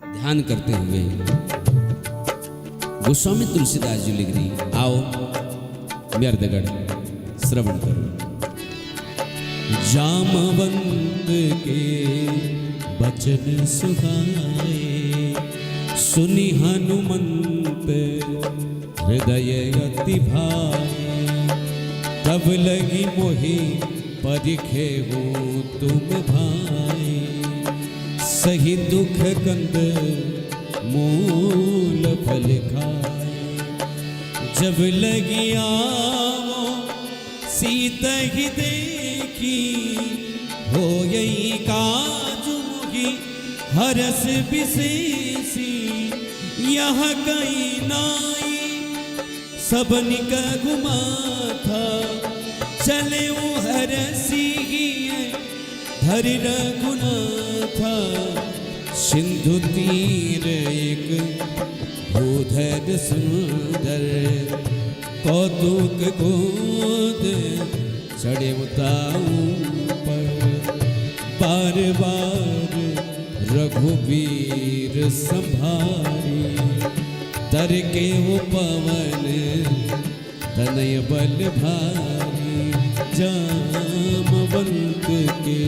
ध्यान करते हुए गोस्वामी तुलसीदास जी लिख रही, आओ म्यर्दगढ़ श्रवण करो। जामवंत के बचन सुहाए, सुनि हनुमंत हृदय अति भाए। तब लगी मोहि परिखे हो तुम भाई, सही दुख कंद मूल फल खाए। जब लगी आवो सीता ही देखी, हो यही काज मुखी हरस विशेषी। यह कहीं नाई सबनिक घुमा था, चले वो हरसी धर रघुनाथा। सिंधु तीर एक भूधर सुंदर, कौतुक गोद चढ़े उताऊं पर। बार बार रघुवीर संभारी, तर के वो पवन तनय बल भारी। जामवंत के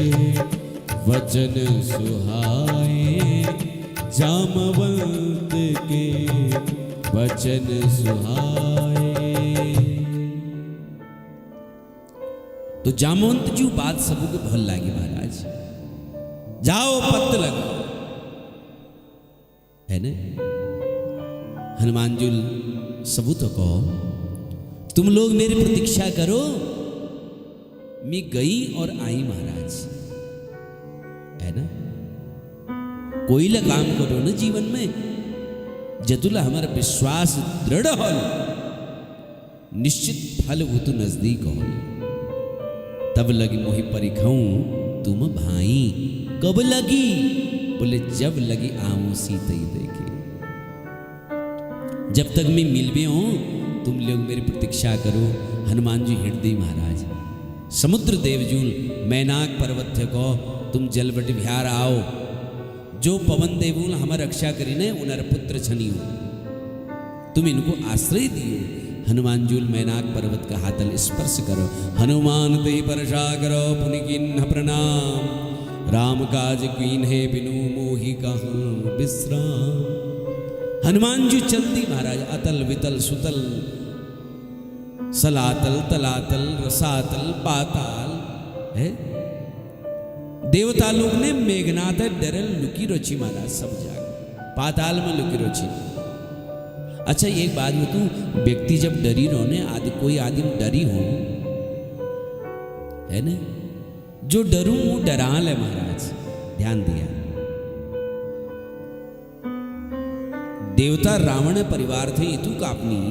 वचन सुहाए, जामवंत के वचन सुहाए। तो जामवंत जी बात सबको भल लागी महाराज, जाओ पत्त लगाओ, है ने। हनुमान जी सबू तो कहो, तुम लोग मेरी प्रतीक्षा करो, मैं गई और आई महाराज, है ना। कोई ला काम करो ना जीवन में, जतुला हमारा विश्वास दृढ़ हो, निश्चित फल वो तो नजदीक हो। तब लगी मोहि परिखाऊं तुम भाई। कब लगी? बोले जब लगी आऊं सीता ही देखे। जब तक मैं मिल भी हूं, तुम लोग मेरी प्रतीक्षा करो। हनुमान जी हृदय महाराज समुद्र देवजूल मैनाक पर्वत को तुम जलवट बिहार आओ। जो पवन देवूल हमार रक्षा करीने उनर पुत्र छनियो, तुम इनको आश्रय दियो। हनुमान जूल मैनाक पर्वत का हाथल स्पर्श करो। हनुमान ते परशा करो पुनि किन्ह प्रणाम। राम काज कीन है बिनु मोहि कहाँ विश्राम। हनुमान जी चलती महाराज अतल वितल सुतल सलातल तलातल रसातल पाताल है। देवता लोग ने मेघनाथ डरल लुकी रोची महाराज सब जाग पाताल में लुकी रोची। अच्छा एक बात बताऊं, व्यक्ति जब डरी रोने आदि कोई आदमी डरी हो, है ना, जो डरूं वो डरा ले महाराज, ध्यान दिया। देवता रावण परिवार थे इतु कापनी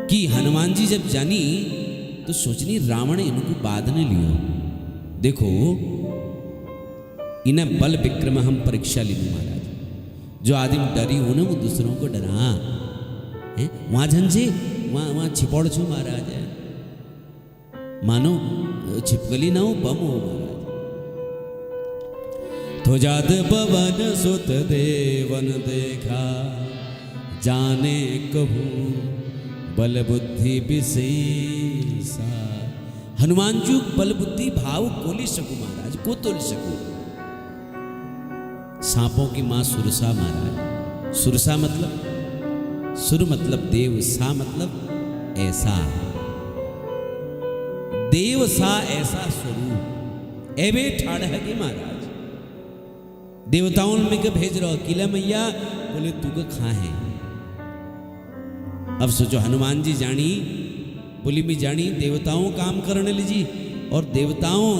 कि हनुमान जी जब जानी तो सोचनी रावण इनको बांधने लियो। देखो इन्हें बल विक्रम हम परीक्षा ली महाराज। जो आदमी डरी हो ना वो दूसरों को डरा है। वहां झंझे वहां छिपौड़ छू महाराज है, मानो छिपकली ना हो बम हो महाराज। तो जात पवन सुत देवन देखा, जाने कहूं बल बुद्धि विशेषा। हनुमान जी बल बुद्धि भाव कोली सकू महाराज, को तोल सकू। सांपों की मां सुरसा महाराज। सुरसा मतलब सुर मतलब देव, सा मतलब ऐसा, देव सा ऐसा स्वरूप एवे ठाड़ है कि महाराज। देवताओं में के भेज रहो किला मैया, बोले तू को खा है। अब सोचो हनुमान जी जानी बोली मैं जानी देवताओं काम करने लीजी, और देवताओं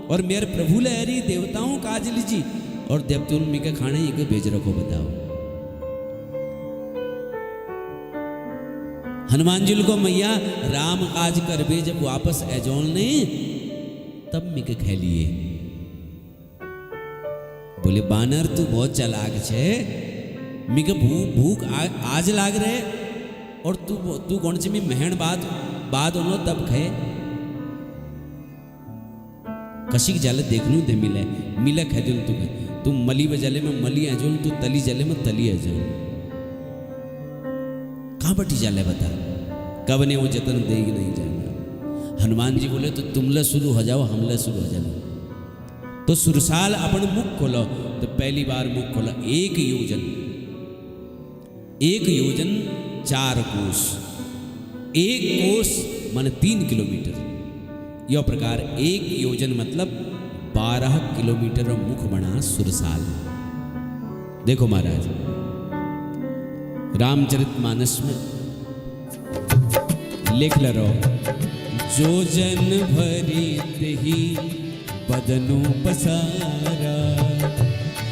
और मेरे प्रभु लहरी देवताओं काज लीजी, और देवताओं में के खाने ये के भेज रखो। बताओ हनुमान जी को मैया राम काज कर बे जब वापस एजोल ने तब मैं के खा लिए। बोले बानर तू बहुत चालाक छे, मैं के भूख आज लाग रहे, और तू कौन सी में महण बाद होनो तब खाए। कशिक जाले देखनू दे मिले खाए तू तुम मली व जले में मली आ जाऊं, तू तली जले में तली आ जाऊं। कहाँ बटी जाले बता, कब ने वो जतन देगी नहीं जाना। हनुमान जी बोले तो तुमले शुरू हो जाओ, हमले शुरू हो जाओ। तो सुरसाल अपन मुख खोलो, तो पहली बार मुख खोला, 1 योजन 4 कोस, 1 कोस मान 3 किलोमीटर। यह प्रकार 1 योजन मतलब 12 किलोमीटर मुख बना सुरसाल। देखो महाराज, रामचरितमानस में लिख लो, जो जन भरी ही बदनु पसारा,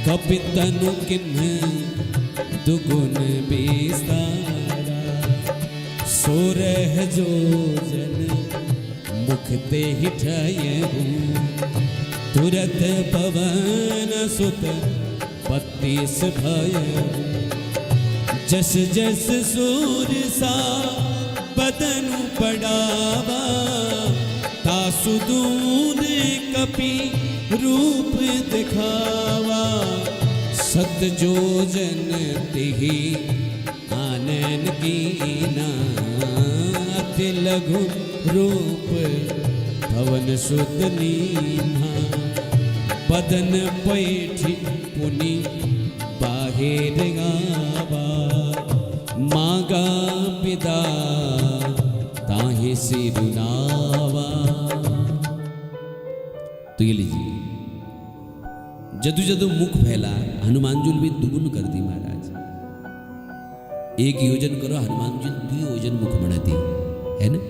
कपितनु किन्ह दुगुन बेसारा। सोरह जो जन मुख ते हिठयहु, तुरत पवन सुत 32 भयहु। जस जस सूर सा बदनु पड़ावा, तासु दून कपि रूप दिखावा। सत जो जन तिहि आनन कीना, अति लघु रूप भवन सुत नीना। बदन पैठी पुनि बाहिर गावा, मागा पिता ताहि सिरुनावा। तो ये लीजिए, जदू जदू मुख फैला, हनुमान जी भी दुगुन कर दी महाराज। 1 योजन करो, हनुमान जी 2 योजन मुख बना दी, है ना।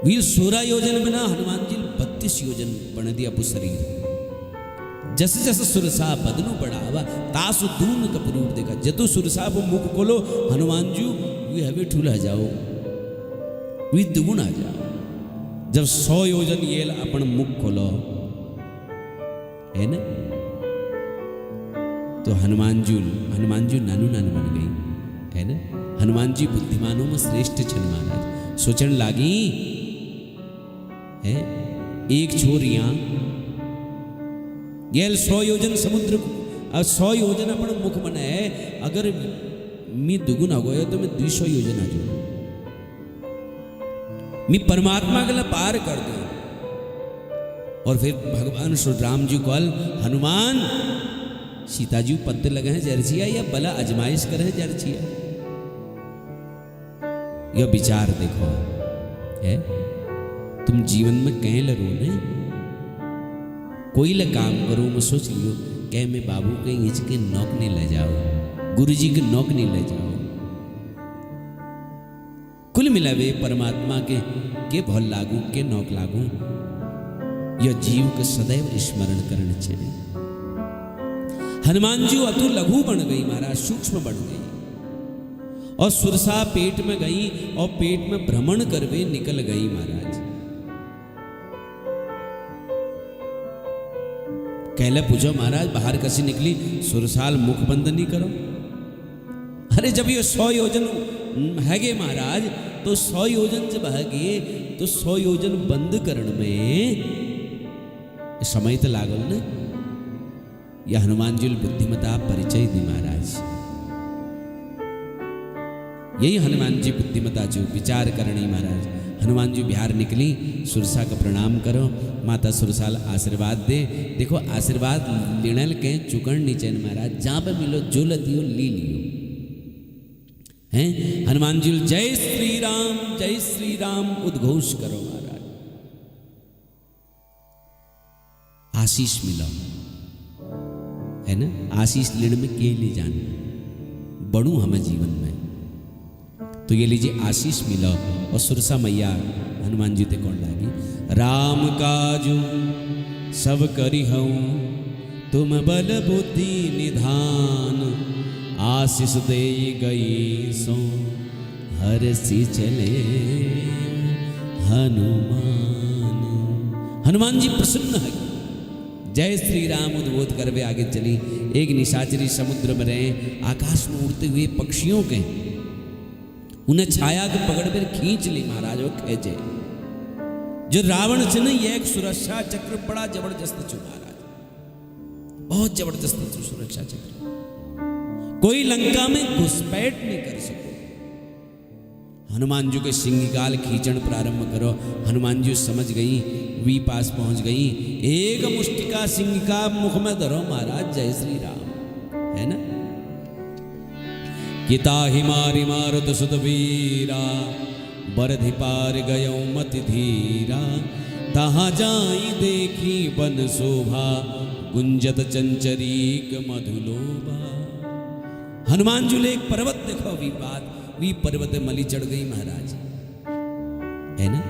वीर 16 योजन बना, हनुमान जी 32 योजन बना दिया अपू शरीर। जस जस सुरसा बदनु बढ़ावा, तासु दून कपरूप देखा। जदू सुरसा वो मुख खोलो, हनुमान जी वी हवे ठूल आ जाओ, वी दुगुण आ जाओ। जब 100 योजन ये अपन मुख खोलो, है ना, तो हनुमान जी नानू नानू बन गई, है ना। हनुमान जी बुद्धिमानों में श्रेष्ठ छन महाराज। सोचन लागी है, एक छोरियां ये 100 योजन समुद्र को, 100 योजन अपन मुख बना है। अगर मी दुगुन हो गयो तो मैं 200 योजन आ जाऊं, मी परमात्मा के लिए पार कर दूं। और फिर भगवान श्री राम जी कल, हनुमान सीता जी पत्ते लगे हैं जरछिया, या बला अजमाइश करे जरछिया। यह विचार देखो है, तुम जीवन में कहीं लो ने, कोई ला काम करो, मैं सोच लियो कह मैं बाबू के इंच के नौक नहीं ले जाओ, गुरुजी के नौक नहीं ले जाओ। कुल मिलावे परमात्मा के भल लागू के नौक लागू, यह जीव के सदैव स्मरण करने चाहिए। हनुमान जी अतु लघु बन गई महाराज, सूक्ष्म बन गई, और सुरसा पेट में गई और पेट में भ्रमण करवे निकल गई महाराज। कहले पूछो महाराज बाहर कैसे निकली, सुरसाल मुख बंद नहीं करो। अरे जब ये 100 योजन है गे महाराज, तो 100 योजन जब है गे, तो 100 योजन बंद करने में समय तो लागल न। यह हनुमान जी बुद्धिमता परिचय दी महाराज। यही हनुमान जी बुद्धिमता जो विचार करनी महाराज। हनुमान जी बिहार निकली, सुरसा का प्रणाम करो, माता सुरसाल आशीर्वाद दे। देखो आशीर्वाद लेने के चुकन नीचे महाराज, जहां पे मिलो जो लदियो ली लियो, हैं। हनुमान जी जय श्री राम उद्घोष करो महाराज, आशीष मिलो, है ना। आशीष लेने में के लिए जान बढ़ू हमें जीवन में, तो ये लीजिए आशीष मिलो। और सुरसा मैया हनुमान जी ते कौन लागी, राम काजू सब करी हूँ तुम बल बुद्धि निधान, आशीष दे गई सो हर सी चले हनुमान। हनुमान जी प्रसन्न है, जय श्री राम उद्बोध करवे आगे चली। एक निशाचरी समुद्र में रहे, आकाश में उड़ते हुए पक्षियों के, उन्हें छाया के पकड़ कर खींच ली महाराज। वो खेचे जो रावण से न, एक सुरक्षा चक्र बड़ा जबरदस्त चुमारा। बहुत जबरदस्त सुरक्षा चक्र, कोई लंका में घुसपैठ नहीं कर सको। हनुमान जी के सिंहकाल खींचण प्रारंभ करो, हनुमान जी समझ गई, वी पास पहुंच गई, एक मुष्टिका सिंह का मुख में धरो महाराज, जय श्री राम, है ना। किता ही मारी मारुत सुत वीरा, बरधि पार गयो मति धीरा, तहाँ जाई देखी बन शोभा, गुंजत चंचरीक मधुलोभा। हनुमान जी ले एक पर्वत देखो, वी बात वी पर्वत मली चढ़ गई महाराज, है ना।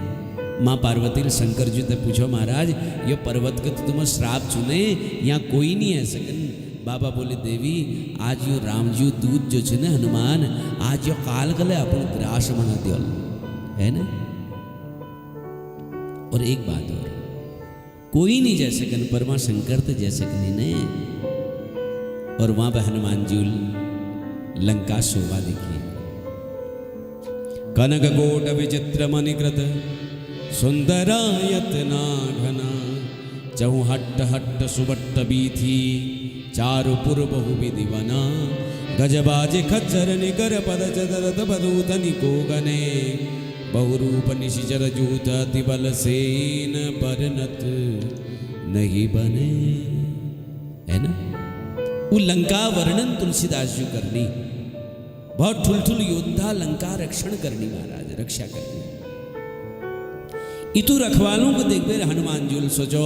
माँ पार्वती ने शंकर जी से पूछो महाराज ये पर्वत के तो तुम श्राप चुने, यहाँ कोई नहीं है सकन। बाबा बोले देवी आज यो राम जी दूध जो छे ने हनुमान, आज यो काल गले अपन ग्रास मना दियो, है ना। और एक बात और, कोई नहीं जय सकन, परमा शंकर तो जय सकनी ने। और वहां पर हनुमान जी लंका शोभा देखी, कनक कोट विचित्र मणिकृत, सुंदरायतना घना, चहु हट्ट हट्ट सुबट्ट बीथी, चारु पुर बहु विधि बना, गजबाजे खच्चर निकर पद चदरत बदूत निको गने, बहुरूप निशिचर जूत अति बल सेन परनत नहीं बने, है ना। वो लंका वर्णन तुलसीदास जी करनी, बहुत ठुल योद्धा लंका रक्षण करनी महाराज, रक्षा करनी। इतु रखवालों को देख बेर हनुमान जी सोचो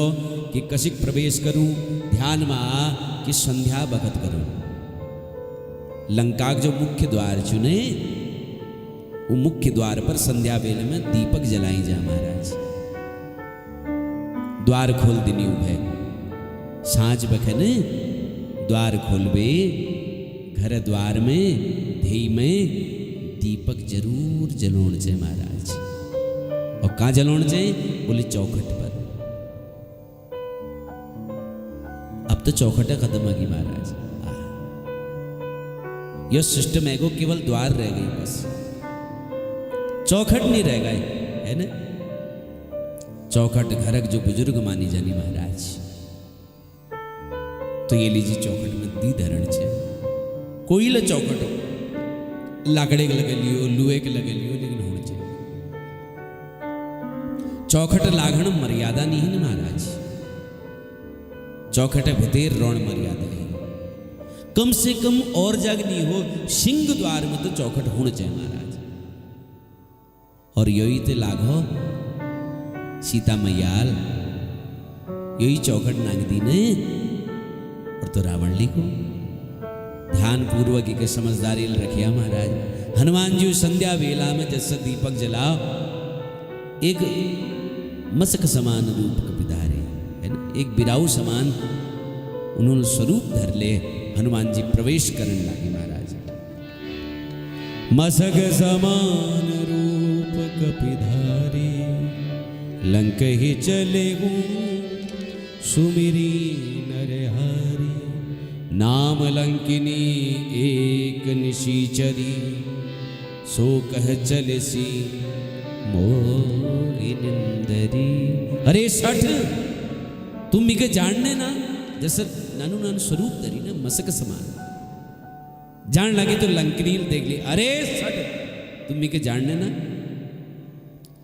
कि कशिक प्रवेश करूं, ध्यान में आ कि संध्या भगत करूं। लंका के जो मुख्य द्वार चुने, वो मुख्य द्वार पर संध्या बेले में दीपक जलाई जा महाराज। द्वार खोल दिनी है, सांझ बखने द्वार खोलबे, घर द्वार में धी में दीपक जरूर जलोण छे महाराज। और कहाँ जलोण छे? बोले चौखट पर। अब तो चौखट खत्म होगी महाराज, यह सिस्टम है को केवल द्वार रह गई, बस चौखट नहीं रह गए, है ना। चौखट घरक जो बुजुर्ग मानी जानी महाराज, तो ये लीजिए चौखट में दी धरण छे। कोई ले चौखट लाकड़े के लगे लियो, लुए के लगे लियो, लेकिन होने चाहिए चौखट लागण मर्यादा नहीं है ना महाराज। चौखट भितेर रण मर्यादा है, कम से कम और जग नहीं हो, सिंह द्वार में तो चौखट होना चाहिए महाराज। और यही ते लागो सीता मैयाल यही चौखट नाग दी ने, और तो रावण ली को ध्यान पूर्वक के समझदारी रखिया महाराज। हनुमान जी संध्या वेला में जैसे दीपक जलाओ, एक मसक समान रूप कपिधारे, है ना, एक बिराऊ समान उन्होंने स्वरूप धर ले। हनुमान जी प्रवेश करने लगे महाराज। मसक समान रूप कपिधारे, लंक ही चले गो सुमिरी नरहारी, नाम लंकिनी एक निशीचरी, सो कह चलसी मोरी निंदरी। अरे सठ तुम मिके जानने ना, जैसे नानू नानू स्वरूप धरी ना मसक समान, जान लगे तो लंकिनी देख ली। अरे सठ तुम मिके जानने ना,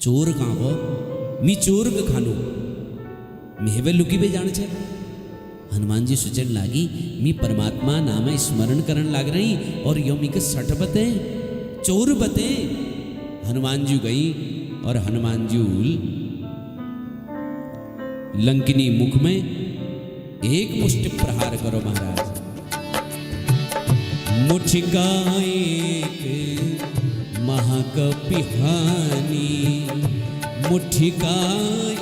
चोर कहाँ हो, मी चोर के खानो मेहवे लुकी भी जान छे। हनुमान जी सोचने लागी मी परमात्मा नाम स्मरण करन लाग रही, और यो मी के सठ बते चोर बते। हनुमान जी गई और हनुमान जी लंकिनी मुख में एक मुष्टि प्रहार करो महाराज। मुठिका एक महाकपिहानी, मुठिका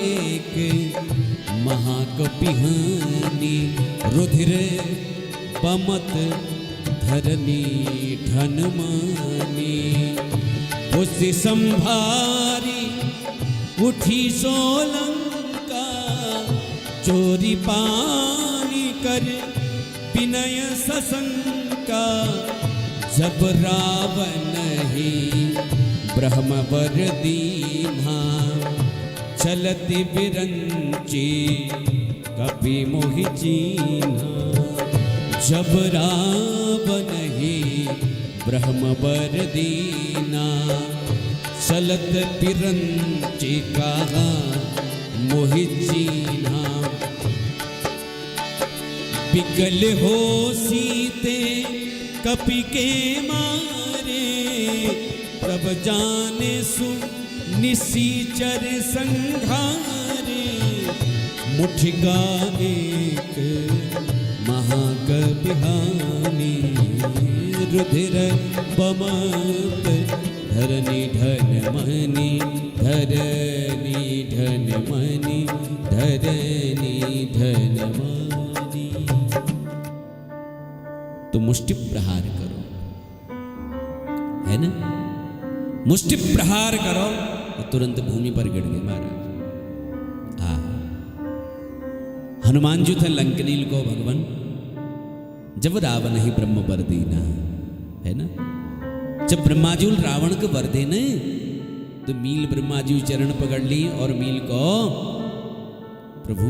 एक महाकपिहानी, रुधिर पमत धरनी धनमानी, उसी संभारी उठी सोलंका, चोरी पानी कर विनय सशंका, जब रावण ही ब्रह्मवर दीन्हा, चलति बिरंची कपि मोहि चीन्हा। जब रावण ही ब्रह्म बर दीना, चलत पिरंची कहा मोहि चीन्हा। बिकल हो सीते कपि के मारे, तब जाने सु निसीचर संघारे। मुठिका एक महाकपिहानी, रुधिर बमत धरनी धन मनी, धरनी धन मनी, धरनी धन मनी। तो मुष्टि प्रहार करो, है ना, मुष्टि प्रहार करो और तुरंत भूमि पर गिर गए महाराज। हनुमान जी थे लंकनील को भगवान, जब रावण ही ब्रह्म वर दीना, है ना। जब ब्रह्माजूल रावण को वर देने तो मील ब्रह्माजी चरण पकड़ ली और मील को, प्रभु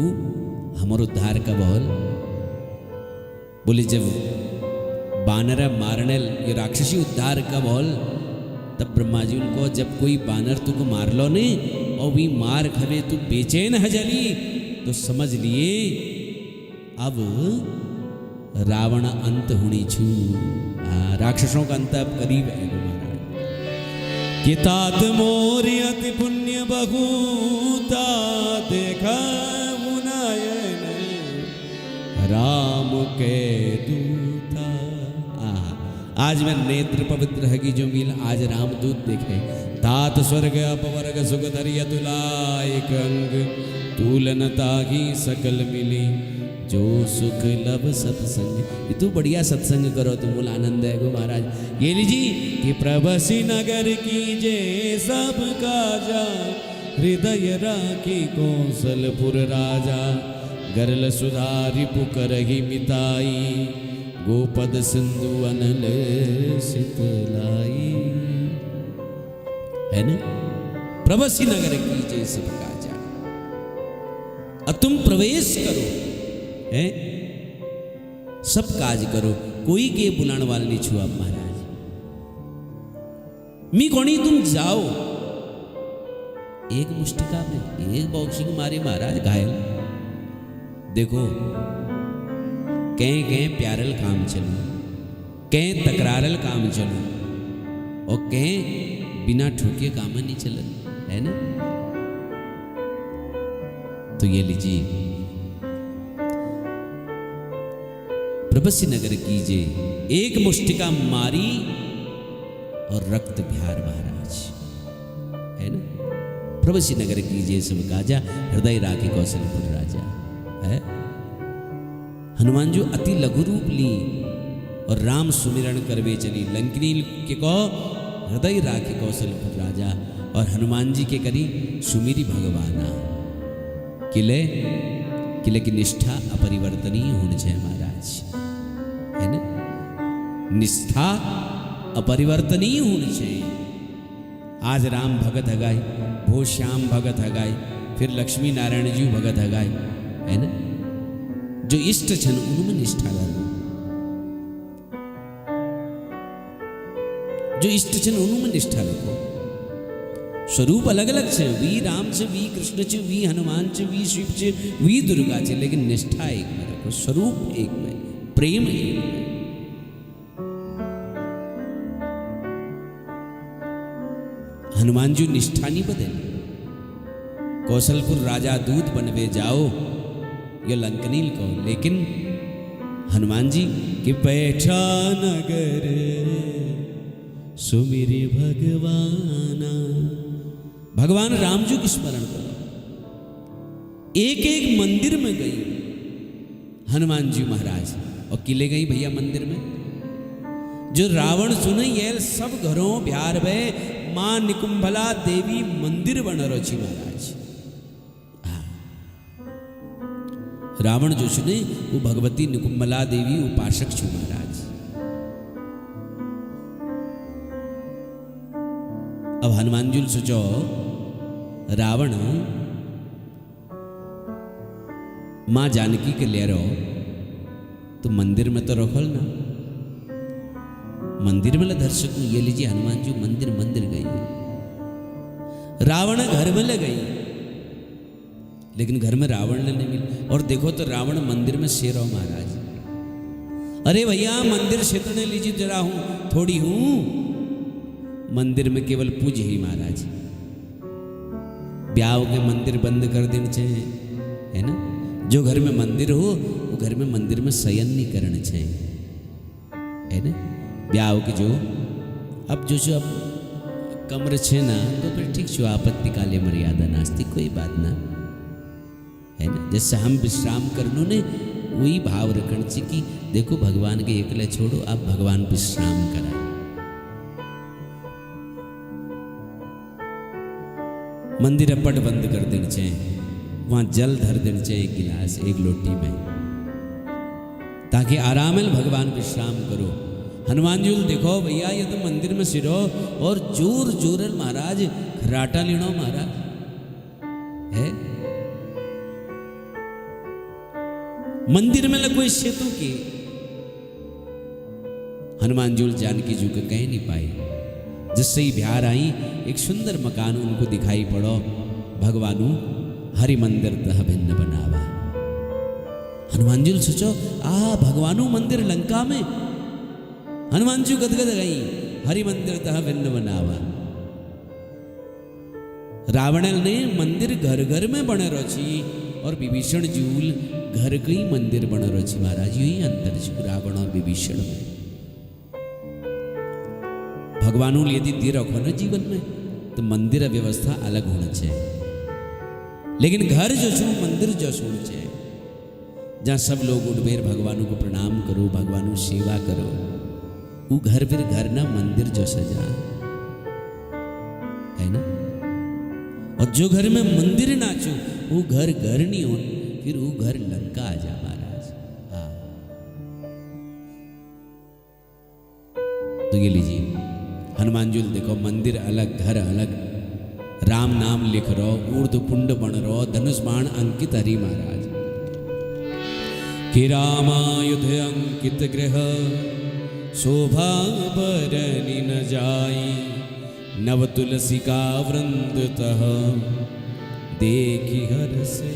हमर उद्धार का बोल। बोले जब बानर मारने ये राक्षसी उद्धार का बोल, तब ब्रह्माजी को जब कोई बानर तुको मार लो ने और भी मार खवे तू बेचैन हजली, तो समझ लिए अब रावण अंत होनी छू। राक्षसों का अंत अब करीब है महाराज। कि तात मोर अति पुण्य बहुता, देखा नयन राम के दूता। आज मैं नेत्र पवित्र है कि जो मिल आज रामदूत देखे। तात स्वर्ग अपवर्ग सुख धरिय तुलायक अंग, तूलनता की सकल मिली जो सुख लब सत्संग। ये तू बढ़िया सत्संग करो तो मूल आनंद है गो महाराज। ये लीजिए कि प्रभसी नगर की जे सब काजा, हृदय राखी कौशलपुर राजा। गरल सुधारी पुकर ही मिताई, गोपद सिंधु अनल शीतलाई। है ना, प्रभसी नगर की जे सब काजा। अब तुम प्रवेश करो, है सब काज करो, कोई के बुलाने वाले नहीं छुआ महाराज। मी कोणी तुम जाओ, एक मुष्टिका में एक बॉक्सिंग मारे महाराज घायल। देखो कहीं प्यारल काम चलो, कहीं तकरारल काम चलो, और कहीं बिना ठोके काम नहीं चल, है ना। तो ये लीजिए प्रभसी नगर कीजिए, एक मुष्टिका मारी और रक्त बिहार महाराज, है ना। प्रभसी नगर कीजिए सब काजा, हृदय राखी कौशलपुर राजा। है हनुमान जी अति लघु रूप ली और राम सुमिरण करवे चली। लंकिनी के को हृदय राखी कौशलपुर राजा, और हनुमान जी के करी सुमिरी भगवाना। किले किले की निष्ठा अपरिवर्तनीय होनी चाहिए महाराज, है ना। निष्ठा अपरिवर्तनीय होनी चाहिए। आज राम भगत हगाई, भो श्याम भगत हगाई, फिर लक्ष्मी नारायण जी भगत हगाई, है ना। जो इष्ट छन उनमें निष्ठा डालो, जो इष्ट छन उनमें निष्ठा रखो। स्वरूप अलग अलग छे, वी राम छे, वी कृष्ण छे, वी हनुमान छे, वी शिव छे, वी दुर्गा छे, लेकिन निष्ठा एक में रखो, स्वरूप एक में, प्रेम एक में। हनुमान जी निष्ठा नहीं बदले। कौशलपुर राजा दूत बनवे जाओ, ये लंकनील को, लेकिन हनुमान जी कि बैठा नगर सुमिरी भगवाना। भगवान राम जी की स्मरण करो। एक एक मंदिर में गई हनुमान जी महाराज, और किले गई भैया मंदिर में। जो रावण सुने ये सब घरों बिहार में मां निकुंभला देवी मंदिर बन रही महाराज। रावण जो सुने वो भगवती निकुंभला देवी उपासक छु महाराज। अब हनुमान जी सोचो, रावण माँ जानकी के ले रहो तो मंदिर में तो रखल ना, मंदिर में दर्शक ये लीजिए हनुमान जी मंदिर मंदिर गई, रावण घर में ले गई, लेकिन घर में रावण ने नहीं मिली। और देखो तो रावण मंदिर में शेर हो महाराज, अरे भैया मंदिर क्षेत्र ने लीजिए जरा हूं थोड़ी हूं, मंदिर में केवल पूज ही महाराज। ब्याह के मंदिर बंद कर देने चाहिए, है ना। जो घर में मंदिर हो वो घर में मंदिर में शयन नहीं करना चाहिए, है ना। ब्याह के जो अब जो अब कमर छे ना तो फिर ठीक छो, आपत्ति काले मर्यादा नास्ती, कोई बात ना, है ना। जैसे हम विश्राम करनो ने वही भाव रखना चाहिए कि देखो भगवान के एकले छोड़ो, आप भगवान विश्राम करा। मंदिर पट बंद कर देना चाहिए, वहां जल धर देना चाहिए एक गिलास एक लोटी में, ताकि आराम है भगवान विश्राम करो। हनुमान जी देखो भैया ये तो मंदिर में सिरो और जोर जोर महाराज खराटा लेना महाराज है मंदिर में लगो इस सेतु के। हनुमान जी जानकी जी को कह नहीं पाए, जिससे ही बिहार आई एक सुंदर मकान उनको दिखाई पड़ो, भगवानु हरि मंदिर तह भिन्न बनावा। हनुमान जी सोचो भगवानु मंदिर लंका में, हनुमान जी गदगद गई, हरि मंदिर तह भिन्न बनावा। रावण ने मंदिर घर घर में बने रची और विभीषण जूल घर के ही मंदिर बने रची महाराज। यही अंतर है रावण और विभीषण में। भगवानों यदि दे रखो ना जीवन में तो मंदिर व्यवस्था अलग होना चाहिए, लेकिन घर जो छू मंदिर जो होना चाहिए, जहाँ सब लोग उठबेर भगवानों को प्रणाम करो, भगवानों सेवा करो, वो घर फिर घर ना मंदिर जो सजा है ना। और जो घर में मंदिर नाचो वो घर घर नहीं हो, फिर वो घर लंका आ जा महाराज। हाँ तो ये लीजिए हनुमान जी देखो मंदिर अलग घर अलग, राम नाम लिख रो, ऊर्ध पुंड बन रो, धनुष बाण अंकित हरि महाराज। कि रामायुध अंकित गृह शोभा बरनी न जाई, नव तुलसी का वृंद तह देखी हर से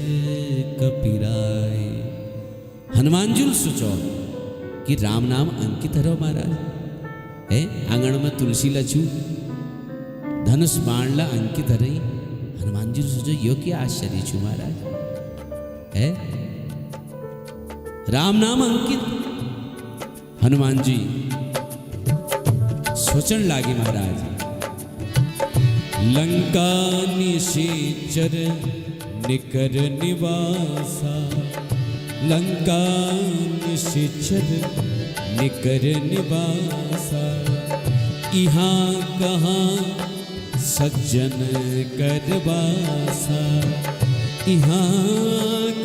कपिराय। हनुमान जी सोचो कि राम नाम अंकित हरो महाराज है, आंगण में तुलसी लछू धनुष बाण ला अंकित हरई। हनुमान जी सोचो यो क्या आश्चर्य छू महाराज है, राम नाम अंकित। हनुमान जी सोचन लागे महाराज, लंका निशीचर निकर निवासा, लंका निशीचर निकर निवासा, यहाँ कहाँ सज्जन करवासा, यहाँ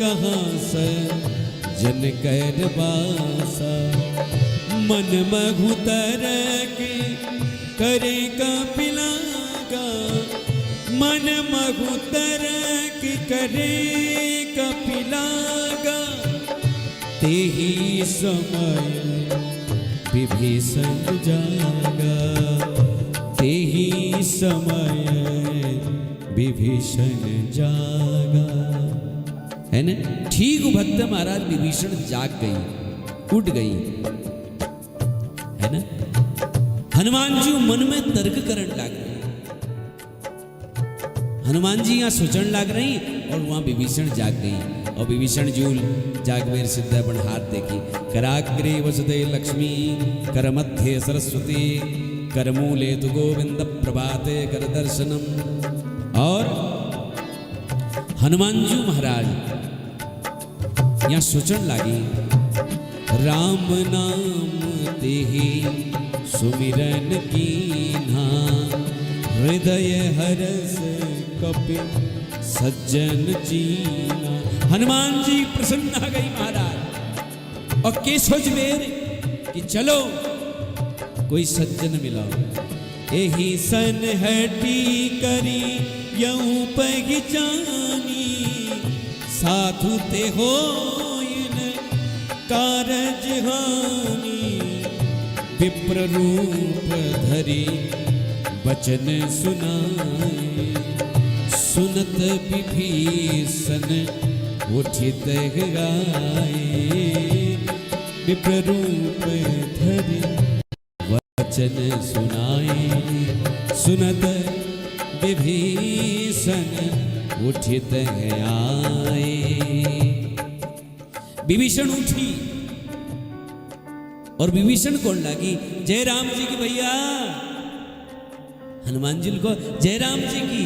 कहाँ सज्जन करवासा। मन मघुतर के करे कपिलागा, मन मघुतर के करे कपिलागा, तेहि समय विभीषण जागा, तेहि समय विभीषण जागा। है ना, ठीक भक्त महाराज विभीषण जाग गई, उठ गई, है ना। हनुमान जी मन में तर्क करने लग रहे, हनुमान जी यहाँ सोचने लग रही और वहां विभीषण जाग गई। और विभीषण जूल जागवेर सिद्ध बन हाथ देखी, कराग्रे वसुदे लक्ष्मी, कर मध्य सरस्वती, कर मूले तु गोविंद प्रभाते कर दर्शनम। और हनुमान जी महाराज यहाँ सोचने लगी, राम नाम तेहि सुमिरन कीन्हा, हृदय हरस कपि सज्जन चीना। हनुमान जी प्रसन्न आ गई महाराज, और के सोच मेरे कि चलो कोई सज्जन मिला, एही सन हटी करी यऊ पहचानी, साधु ते हो कारज हानि, विप्र रूप धरी वचन सुनाए, सुनत विभीषण उठित गाए, विप्र रूप धरी वचन सुनाए, सुनत विभीषण उठित आए। विभीषण उठी और विभीषण कौन लागी? जय राम जी की भैया, हनुमान जी को जय राम जी की।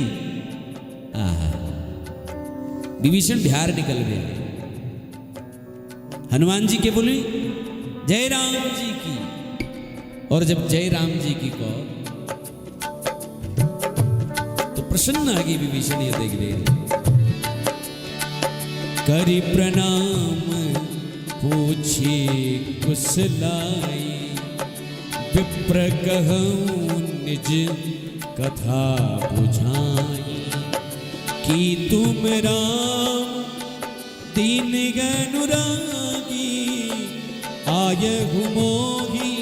विभीषण बिहार निकल गए, हनुमान जी के बोली जय राम जी की। और जब जय राम जी की को तो प्रसन्न आ गई विभीषण, ये देख रहे करी प्रणाम पूछी कुशलाई, विप्र कहूँ निज कथा बुझाई, कि तुम राम दीन अनुरागी, आयहु मोहि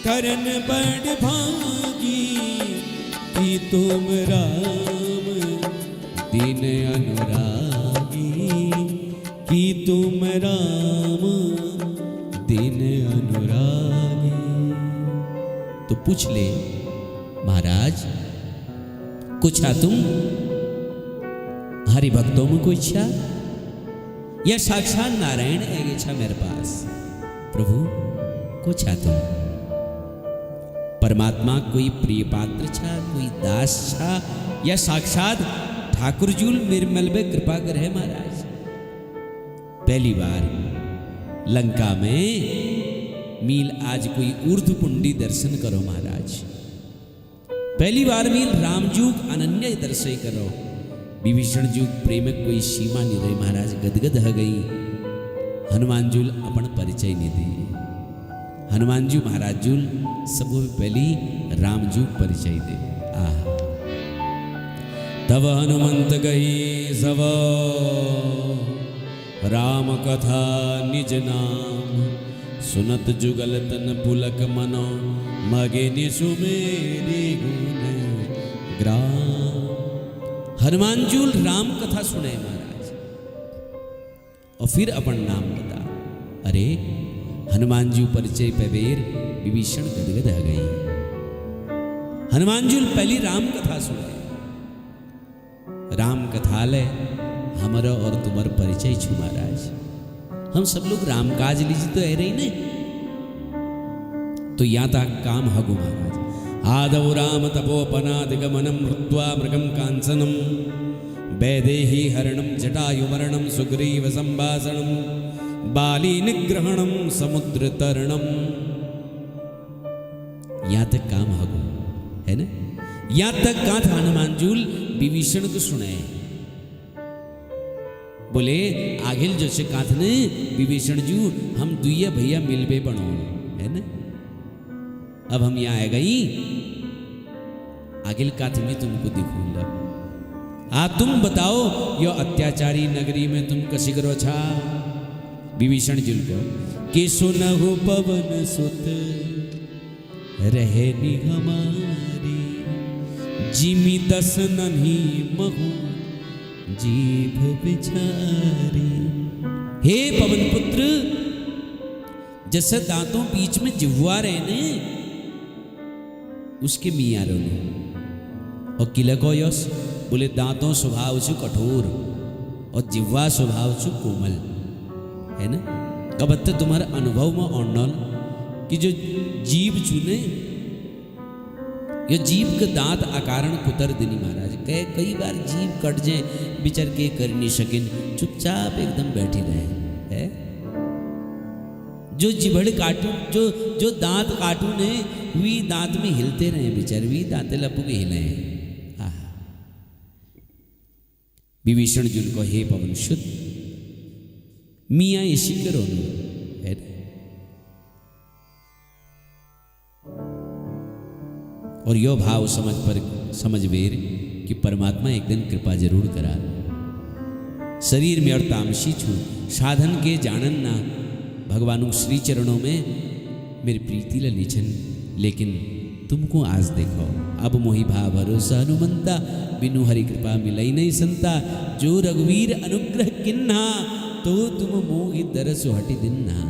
करन बड़ भागी, कि तुम राम दीन अनुरागी, कि तुम राम दीन अनुरागी। तो पूछ ले महाराज, कुछ आ तुम हरि भक्तों में कोई इच्छा, या साक्षात नारायण एक इच्छा मेरे पास? प्रभु कुछ आ तुम, परमात्मा कोई प्रिय पात्र छा, कोई दास छा, या साक्षात ठाकुर जूल मेरे मलबे कृपा कर है महाराज। पहली बार लंका में मील आज कोई ऊर्ध्व पुंडी दर्शन करो महाराज, पहली बार मील रामजूग अनन्य दर्शन करो। विभीषण जूग प्रेम कोई सीमा नहीं रही महाराज, गदगद ह गई। हनुमान जूल अपन परिचय नहीं दी, हनुमान जी महाराज जूल सब पहली रामजूग परिचय दे। तब हनुमंत गई सब राम कथा निज नाम, सुनत जुगल तन पुलक मनो, मगे निसुमेरी गुण ग्राम। हनुमान जूल राम कथा सुने महाराज, और फिर अपन नाम बता। अरे हनुमान जी परिचय पे बेर विभीषण गदगद आ गई। हनुमान जी पहली राम कथा सुने, राम कथा ले हमारा और तुम्हारा परिचय छू महाराज। हम सब लोग राम काज लीजिए तो रही ने, तो यहाँ तक काम हगु महाराज। आदौ राम तपोपनादिगमनम हृत्वा मृगम कांचनम, वैदेही हरणम जटायुमरणम, सुग्रीव संभाषणम, बाली निग्रहणम, समुद्र तरणम। यहाँ तक काम हगु है ना। यहाँ तक कहा था हनुमान जूल विभीषण को सुने, बोले आगिल जो से काथ ने विभीषण जू हम दुइया भैया मिलबे बनो है ना। अब हम यहाँ आ गई, आगिल काथ में तुमको दिखूंगा। तुम बताओ यो अत्याचारी नगरी में तुम कसी करो छा? विभीषण जी को कि सुनहु पवन सुत रहे नि हमारी, जिमी दस नन्ही महु जीभ बिचारी। हे पवन पुत्र, जैसे दांतों बीच में जिह्वा रहने उसके मियाँ रोने, और किलको यश बोले दांतों स्वभाव से कठोर और जिह्वा स्वभाव से कोमल है ना। कब तक तुम्हारा अनुभव में ऑनल कि जो जीव चुने, ये जीव के दांत अकारण कुतर दिनी महाराज। कई बार जीव कट जाए बिचर के कर नहीं सकिन, चुपचाप एकदम बैठी रहे है। जो जिभड़ काटू, जो दांत काटू ने वी दांत में हिलते रहे बिचार, वी दांते लपू के हिले। विभीषण जी को हे पवन शुद्ध मियाँ इसी करो है। और यो भाव समझ बेर कि परमात्मा एक दिन कृपा जरूर करा। शरीर में और तामसी छू साधन के जानन ना भगवानु श्री चरणों में मेरी प्रीति ललीछन। लेकिन तुमको आज देखो अब मोहि भा भरोसा हनुमंता बिनु हरि कृपा मिलई नहीं संता। जो रघुवीर अनुग्रह किन्हा तो तुम मोहि दरसु हटि दिन्हा।